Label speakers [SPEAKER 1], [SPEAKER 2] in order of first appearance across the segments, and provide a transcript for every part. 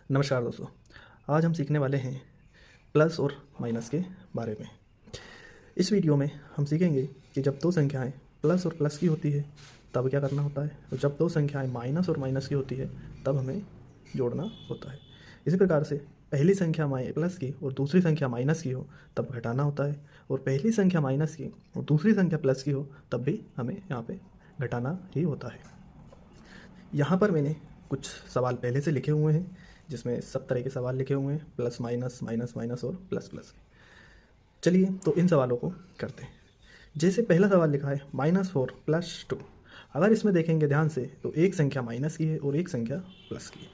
[SPEAKER 1] नमस्कार दोस्तों। आज हम सीखने वाले हैं प्लस और माइनस के बारे में। इस वीडियो में हम सीखेंगे कि जब दो संख्याएं प्लस और प्लस की होती है तब क्या करना होता है, और जब दो संख्याएं माइनस और माइनस की होती है तब हमें जोड़ना होता है। इसी प्रकार से पहली संख्या प्लस की और दूसरी संख्या माइनस की हो तब घटाना होता है, और पहली संख्या माइनस की और दूसरी संख्या प्लस की हो तब भी हमें यहाँ पे घटाना ही होता है। यहाँ पर मैंने कुछ सवाल पहले से लिखे हुए हैं जिसमें सब तरह के सवाल लिखे हुए हैं, प्लस माइनस माइनस माइनस और प्लस प्लस। चलिए तो इन सवालों को करते हैं। जैसे पहला सवाल लिखा है -4 + 2। अगर इसमें देखेंगे ध्यान से तो एक संख्या माइनस की है और एक संख्या प्लस की है।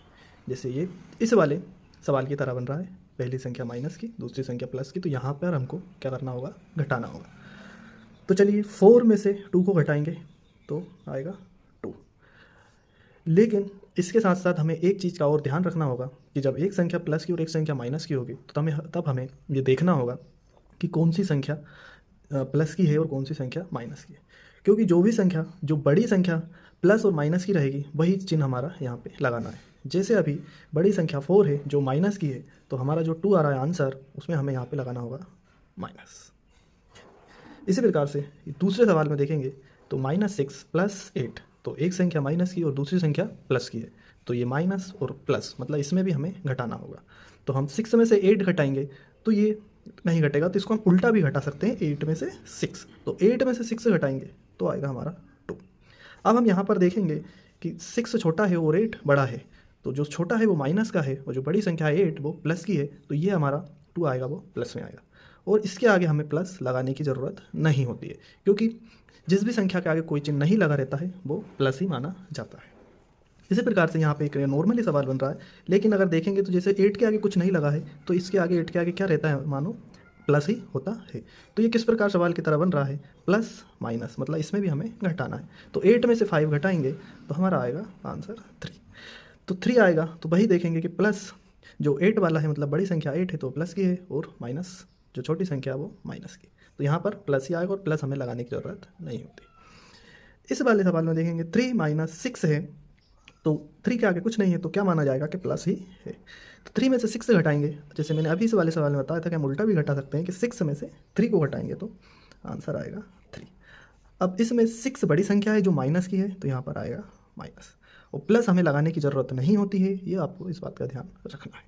[SPEAKER 1] जैसे ये इस वाले सवाल की तरह बन रहा है, पहली संख्या माइनस की दूसरी संख्या प्लस की, तो यहाँ पर हमको क्या करना होगा, घटाना होगा। तो चलिए 4 में से 2 को घटाएंगे तो आएगा 2। लेकिन इसके साथ साथ हमें एक चीज़ का और ध्यान रखना होगा कि जब एक संख्या प्लस की और एक संख्या माइनस की होगी तो तब हमें ये देखना होगा कि कौन सी संख्या प्लस की है और कौन सी संख्या माइनस की है, क्योंकि जो बड़ी संख्या प्लस और माइनस की रहेगी वही चिन्ह हमारा यहाँ पे लगाना है। जैसे अभी बड़ी संख्या 4 है जो माइनस की है, तो हमारा जो 2 आ रहा है आंसर, उसमें हमें यहाँ पे लगाना होगा माइनस। इसी प्रकार से दूसरे सवाल में देखेंगे तो -6 + 8, तो एक संख्या माइनस की और दूसरी संख्या प्लस की है, तो ये माइनस और प्लस मतलब इसमें भी हमें घटाना होगा। तो हम 6 में से 8 घटाएंगे तो ये नहीं घटेगा, तो इसको हम उल्टा भी घटा सकते हैं, 8 में से 6। तो 8 में से 6 घटाएंगे तो आएगा हमारा 2। अब हम यहाँ पर देखेंगे कि 6 छोटा है और 8 बड़ा है, तो जो छोटा है वो माइनस का है और जो बड़ी संख्या है 8 वो प्लस की है, तो ये हमारा 2 आएगा वो प्लस में आएगा। और इसके आगे हमें प्लस लगाने की ज़रूरत नहीं होती है, क्योंकि जिस भी संख्या के आगे कोई चिन्ह नहीं लगा रहता है वो प्लस ही माना जाता है। इसी प्रकार से यहाँ पे एक नॉर्मली सवाल बन रहा है, लेकिन अगर देखेंगे तो जैसे 8 के आगे कुछ नहीं लगा है तो इसके आगे 8 के आगे क्या रहता है, मानो प्लस ही होता है। तो ये किस प्रकार सवाल की तरह बन रहा है, प्लस माइनस, मतलब इसमें भी हमें घटाना है। तो 8 में से 5 घटाएंगे तो हमारा आएगा आंसर 3। तो 3 आएगा, तो वही देखेंगे कि प्लस जो 8 वाला है मतलब बड़ी संख्या 8 है तो प्लस की है, और माइनस जो छोटी संख्या है वो माइनस की, तो यहाँ पर प्लस ही आएगा और प्लस हमें लगाने की ज़रूरत नहीं होती। इस वाले सवाल में देखेंगे 3 - 6 है, तो 3 के आगे कुछ नहीं है तो क्या माना जाएगा कि प्लस ही है। तो 3 में से 6 घटाएंगे, जैसे मैंने अभी इस वाले सवाल में बताया था कि हम उल्टा भी घटा सकते हैं कि 6 में से 3 को घटाएंगे तो आंसर आएगा 3। अब इसमें 6 बड़ी संख्या है जो माइनस की है, तो यहाँ पर आएगा माइनस, और प्लस हमें लगाने की ज़रूरत नहीं होती है, ये आपको इस बात का ध्यान रखना है।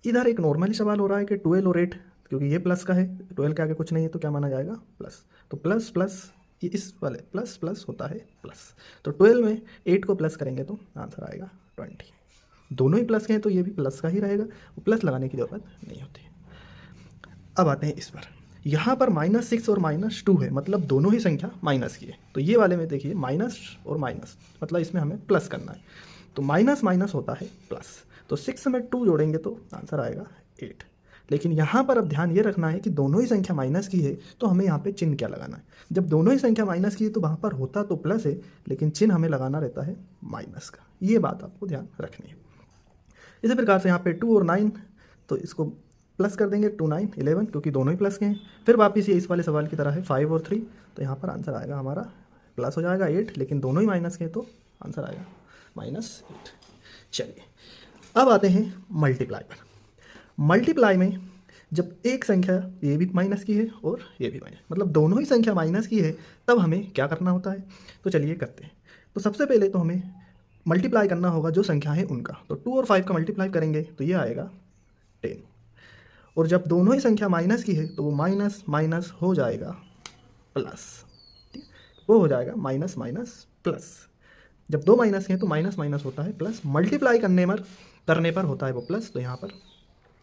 [SPEAKER 1] इधर एक नॉर्मली सवाल हो रहा है कि 12 और 8, क्योंकि ये प्लस का है, 12 के आगे कुछ नहीं है तो क्या माना जाएगा, प्लस। तो प्लस प्लस ये इस वाले प्लस प्लस होता है प्लस, तो 12 में 8 को प्लस करेंगे तो आंसर आएगा 20। दोनों ही प्लस के हैं तो ये भी प्लस का ही रहेगा, वो प्लस लगाने की ज़रूरत नहीं होती। अब आते हैं इस पर, यहाँ पर -6 और -2 है, मतलब दोनों ही संख्या माइनस की है। तो ये वाले में देखिए माइनस और माइनस, मतलब इसमें हमें प्लस करना है, तो माइनस माइनस होता है प्लस। तो 6 में 2 जोड़ेंगे तो आंसर आएगा 8। लेकिन यहाँ पर अब ध्यान ये रखना है कि दोनों ही संख्या माइनस की है, तो हमें यहाँ पे चिन्ह क्या लगाना है। जब दोनों ही संख्या माइनस की है तो वहाँ पर होता तो प्लस है, लेकिन चिन्ह हमें लगाना रहता है माइनस का। ये बात आपको ध्यान रखनी है। इसी प्रकार से यहाँ पे 2 और 9, तो इसको प्लस कर देंगे, 2 9 11, क्योंकि दोनों ही प्लस के हैं। फिर वापस ये इस वाले सवाल की तरह है 5 और 3, तो यहाँ पर आंसर आएगा हमारा प्लस हो जाएगा 8, लेकिन दोनों ही माइनस के हैं तो आंसर आएगा -8। चलिए अब आते हैं मल्टीप्लाई पर। मल्टीप्लाई में जब एक संख्या ये भी माइनस की है और ये भी माइनस, मतलब दोनों ही संख्या माइनस की है, तब हमें क्या करना होता है। तो चलिए करते हैं। तो सबसे पहले तो हमें मल्टीप्लाई करना होगा जो संख्या है उनका, तो 2 और 5 का मल्टीप्लाई करेंगे तो ये आएगा 10, और जब दोनों ही संख्या माइनस की है तो वो माइनस माइनस हो जाएगा प्लस, ठीक, वो हो जाएगा माइनस माइनस प्लस। जब दो माइनस हैं तो माइनस माइनस होता है प्लस, मल्टीप्लाई करने पर होता है वो प्लस, तो यहाँ पर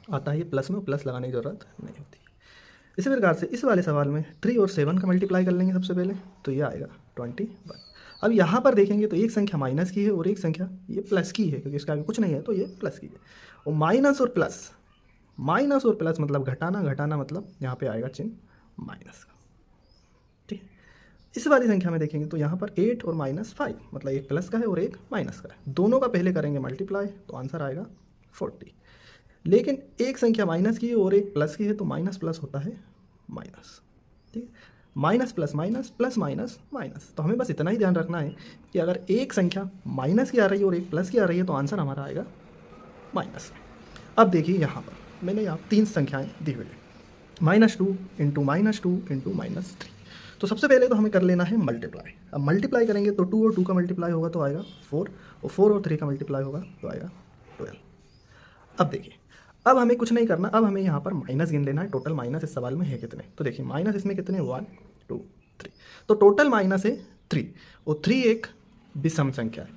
[SPEAKER 1] आता है ये प्लस में, प्लस लगाने की ज़रूरत नहीं होती। इसी प्रकार से इस वाले सवाल में 3 और 7 का मल्टीप्लाई कर लेंगे सबसे पहले, तो ये आएगा 21। अब यहाँ पर देखेंगे तो एक संख्या माइनस की है और एक संख्या ये प्लस की है, क्योंकि इसके आगे कुछ नहीं है तो ये प्लस की है। और माइनस और प्लस मतलब घटाना, घटाना मतलब यहाँ पे आएगा चिन्ह माइनस का, ठीक। इस वाली संख्या में देखेंगे तो यहाँ पर 8 और -5, मतलब एक प्लस का है और एक माइनस का है, दोनों का पहले करेंगे मल्टीप्लाई तो आंसर आएगा 40। लेकिन एक संख्या माइनस की है और एक प्लस की है, तो माइनस प्लस होता है माइनस, ठीक। Minus plus minus plus minus minus, तो हमें बस इतना ही ध्यान रखना है कि अगर एक संख्या माइनस की आ रही है और एक प्लस की आ रही है तो आंसर हमारा आएगा माइनस। अब देखिए यहाँ पर मैंने यहाँ 3 संख्याएँ दी हुई है, -2 इंटू -3। तो सबसे पहले तो हमें कर लेना है मल्टीप्लाई। अब मल्टीप्लाई करेंगे तो 2 और 2 का मल्टीप्लाई होगा तो आएगा 4, और 4 और 3 का मल्टीप्लाई होगा तो आएगा 12। अब देखिए, अब हमें कुछ नहीं करना, अब हमें यहाँ पर माइनस गिन लेना है। टोटल माइनस इस सवाल में है कितने, तो देखिए माइनस इसमें कितने, 1 2 3, तो टोटल माइनस है 3, और 3 एक विषम संख्या है,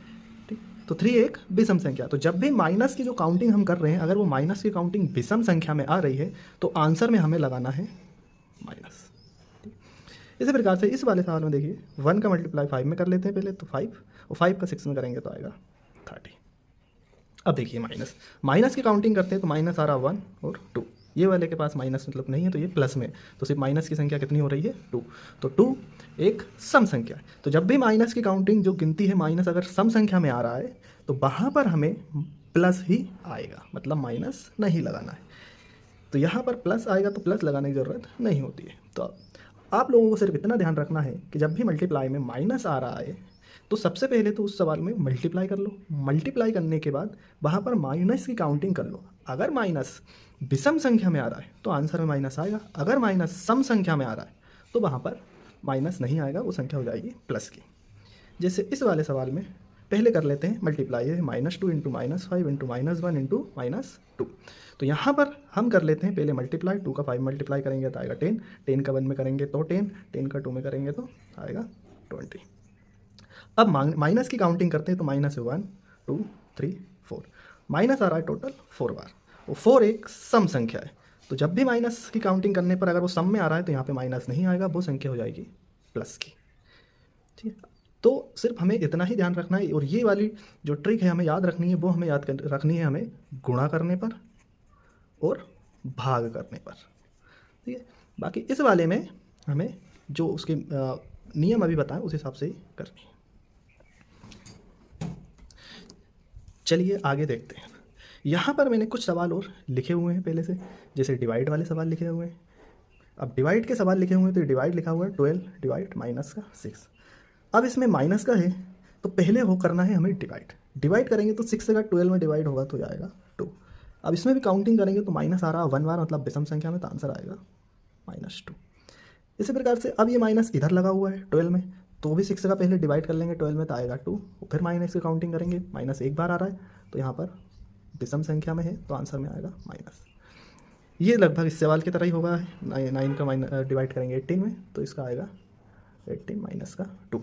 [SPEAKER 1] ठीक। तो 3 एक विषम संख्या, तो जब भी माइनस की जो काउंटिंग हम कर रहे हैं, अगर वो माइनस की काउंटिंग विषम संख्या में आ रही है तो आंसर में हमें लगाना है माइनस। इसी प्रकार से इस वाले सवाल में देखिए 1 का मल्टीप्लाई 5 में कर लेते हैं पहले, तो 5, और 5 का 6 में करेंगे तो आएगा 30। अब देखिए माइनस की काउंटिंग करते हैं तो माइनस आ रहा 1 और 2, ये वाले के पास माइनस मतलब नहीं है तो ये प्लस में, तो सिर्फ माइनस की संख्या कितनी हो रही है, 2। तो 2 एक सम संख्या है, तो जब भी माइनस की काउंटिंग जो गिनती है माइनस अगर सम संख्या में आ रहा है तो वहाँ पर हमें प्लस ही आएगा, मतलब माइनस नहीं लगाना है। तो यहाँ पर प्लस आएगा तो प्लस लगाने की ज़रूरत नहीं होती है। तो आप लोगों को सिर्फ इतना ध्यान रखना है कि जब भी मल्टीप्लाई में माइनस आ रहा है तो सबसे पहले तो उस सवाल में मल्टीप्लाई कर लो, मल्टीप्लाई करने के बाद वहाँ पर माइनस की काउंटिंग कर लो। अगर माइनस विषम संख्या में आ रहा है तो आंसर में माइनस आएगा, अगर माइनस सम संख्या में आ रहा है तो वहाँ पर माइनस नहीं आएगा, वो संख्या हो जाएगी प्लस की। जैसे इस वाले सवाल में पहले कर लेते हैं मल्टीप्लाई, है -2 इंटू -5 इंटू -1 इंटू -2। तो यहाँ पर हम कर लेते हैं पहले मल्टीप्लाई, 2 का 5 मल्टीप्लाई करेंगे तो आएगा 10, 10 का 1 में करेंगे तो 10, 10 का 2 में करेंगे तो आएगा 20। अब माइनस की काउंटिंग करते हैं तो माइनस है 1 2 3 4, माइनस आ रहा है टोटल 4 बार, और 4 एक सम संख्या है, तो जब भी माइनस की काउंटिंग करने पर अगर वो सम में आ रहा है तो यहाँ पे माइनस नहीं आएगा, वो संख्या हो जाएगी प्लस की, ठीक है। तो सिर्फ हमें इतना ही ध्यान रखना है, और ये वाली जो ट्रिक है हमें याद रखनी है, वो हमें याद रखनी है हमें गुणा करने पर और भाग करने पर, ठीक है। बाकी इस वाले में हमें जो उसके नियम अभी बताएं उस हिसाब से ही करनी है। चलिए आगे देखते हैं। यहाँ पर मैंने कुछ सवाल और लिखे हुए हैं पहले से, जैसे डिवाइड वाले सवाल लिखे हुए हैं। अब डिवाइड के सवाल लिखे हुए हैं तो डिवाइड लिखा हुआ है 12 डिवाइड माइनस का 6। अब इसमें माइनस का है तो पहले हो करना है हमें डिवाइड करेंगे तो 6 का 12 में डिवाइड होगा तो आएगा 2। अब इसमें भी काउंटिंग करेंगे तो माइनस आ रहा 1 बार, मतलब विषम संख्या में, तो आंसर आएगा -2। इसी प्रकार से अब ये माइनस इधर लगा हुआ है 12 में, तो भी 6 का पहले डिवाइड कर लेंगे 12 में तो आएगा 2, फिर माइनस की काउंटिंग करेंगे, माइनस एक बार आ रहा है तो यहाँ पर विषम संख्या में है तो आंसर में आएगा माइनस। ये लगभग इस सवाल की तरह ही होगा, 9 का डिवाइड करेंगे 18 में तो इसका आएगा 18 माइनस का 2।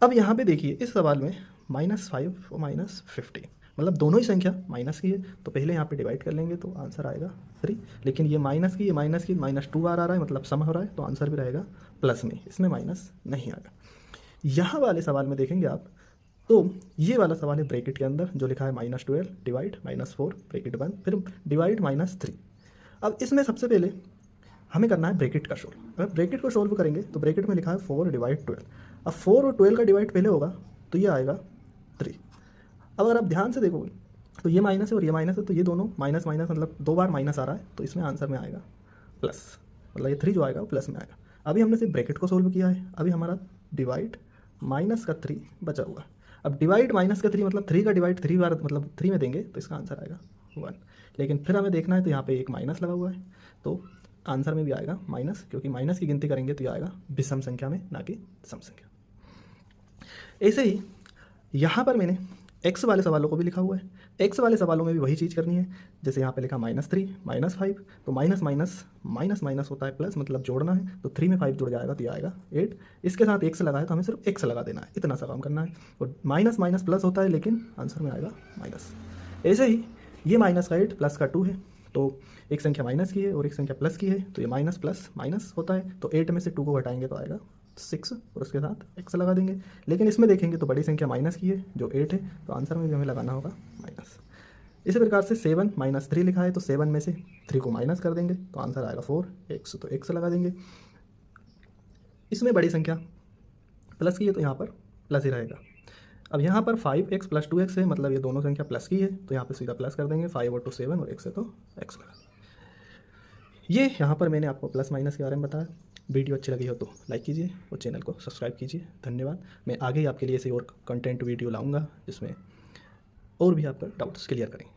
[SPEAKER 1] अब यहाँ पे देखिए इस सवाल में -5 और -15, मतलब दोनों ही संख्या माइनस की है, तो पहले यहाँ पे डिवाइड कर लेंगे तो आंसर आएगा 3, लेकिन ये माइनस की -2 बार आ रहा है, मतलब सम हो रहा है तो आंसर भी रहेगा प्लस में, इसमें माइनस नहीं आएगा। यहाँ वाले सवाल में देखेंगे आप तो ये वाला सवाल है ब्रैकेट के अंदर जो लिखा है -12 डिवाइड -4 ब्रैकेट बंद, फिर डिवाइड -3। अब इसमें सबसे पहले हमें करना है ब्रैकेट का सोल्व। अगर ब्रैकेट को सोल्व करेंगे तो ब्रैकेट में लिखा है 4 डिवाइड 12। अब 4 और 12 का डिवाइड पहले होगा तो ये आएगा 3। अब अगर आप ध्यान से देखोगे तो ये माइनस है और ये माइनस है, तो ये दोनों माइनस मतलब 2 बार माइनस आ रहा है, तो इसमें आंसर में आएगा प्लस, मतलब ये 3 जो आएगा वो प्लस में आएगा। अभी हमने सिर्फ ब्रैकेट को सोल्व किया है, अभी हमारा डिवाइड -3 बचा हुआ है। अब डिवाइड -3 मतलब 3 का डिवाइड 3 बार मतलब 3 में देंगे तो इसका आंसर आएगा 1, लेकिन फिर हमें देखना है तो यहाँ पे एक माइनस लगा हुआ है तो आंसर में भी आएगा माइनस, क्योंकि माइनस की गिनती करेंगे तो ये आएगा विषम संख्या में, ना कि सम संख्या। ऐसे ही यहाँ पर मैंने x वाले सवालों को भी लिखा हुआ है। x वाले सवालों में भी वही चीज़ करनी है, जैसे यहाँ पे लिखा -3 -5, तो माइनस होता है प्लस, मतलब जोड़ना है, तो 3 में 5 जुड़ जाएगा तो ये आएगा 8। इसके साथ x लगा है तो हमें सिर्फ x लगा देना है, इतना सा काम करना है। और माइनस प्लस होता है लेकिन आंसर में आएगा माइनस। ऐसे ही ये माइनस का 8 प्लस का 2 है, तो एक संख्या माइनस की है और एक संख्या प्लस की है, तो ये माइनस प्लस माइनस होता है, तो 8 में से 2 को घटाएंगे तो आएगा 6 और उसके साथ x लगा देंगे। लेकिन इसमें देखेंगे तो बड़ी संख्या माइनस की है जो 8 है, तो आंसर में भी हमें लगाना होगा माइनस। इसी प्रकार से 7 -3 लिखा है तो 7 में से 3 को माइनस कर देंगे तो आंसर आएगा 4, x तो x लगा देंगे। इसमें बड़ी संख्या प्लस की है तो यहाँ पर प्लस ही रहेगा। अब यहाँ पर 5x + 2x है, मतलब ये दोनों संख्या प्लस की है तो यहाँ पे सीधा प्लस कर देंगे, 5 और 2 7 और x है तो x लगा। ये यहाँ पर मैंने आपको प्लस माइनस के बारे में बताया। वीडियो अच्छी लगी हो तो लाइक कीजिए और चैनल को सब्सक्राइब कीजिए। धन्यवाद। मैं आगे आपके लिए ऐसे और कंटेंट वीडियो लाऊंगा जिसमें और भी आपका डाउट्स क्लियर करेंगे।